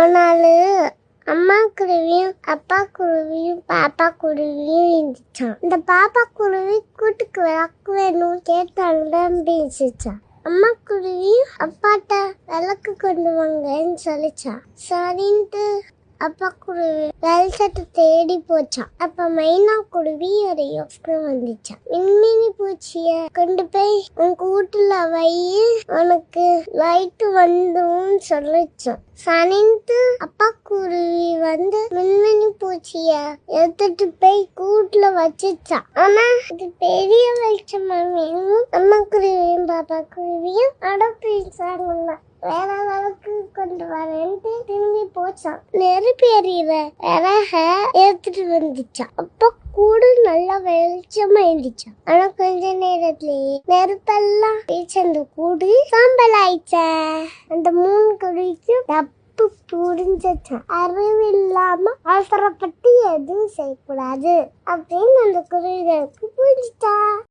ஒரு நாள் அம்மா குருவியும் அப்பா குருவியும் பாப்பா குருவியும் இருந்துச்சான். இந்த பாப்பா குருவி கூட்டுக்கு விளக்கு வேணும் கேட்டாலும் பேசிச்சான். அம்மா குருவியும் அப்பாட்ட விளக்கு கொண்டு வாங்கன்னு சொல்லிச்சான். சரின்ட்டு அப்பா குருவி வெளிச்சத்தை தேடி போச்சான். அப்ப மைனா குருவி ஒரு யோசனை வந்துச்சான். மின்மினி பூச்சிய கொண்டு போய் உன் கூட்டுல வை, உனக்கு லைட்டு வந்துடும் சொல்லிச்சான். சரின்ட்டு அப்பா குருவி மின்மினி பூச்சிய எடுத்துட்டு போய் கூட்டுல வச்சுச்சான். ஆனா இது பெரிய வெளிச்சமா வேணும். அம்மா குருவியும் பாப்பா குருவியும் அடப்பிச்சாங்க. வேற விளக்கு கொண்டு வரேன்ட்டு திரும்பி போச்சான். நெருப்பு எறிகிற விறக எடுத்துட்டு வந்துச்சான். அப்ப கூடு நல்லா வெளிச்சமா இருந்துச்சான். ஆனா கொஞ்ச நேரத்திலேயே நெருப்பெல்லாம் அந்த கூடு சாம்பல் ஆயிடுச்சா. அந்த 3 குருவிக்கும் தப்பு புரிஞ்சான். அறிவில்லாம அவசரப்பட்டு எதுவும் செய்யக்கூடாது அப்படின்னு அந்த குருவிகளுக்கு புரிஞ்சுச்சா.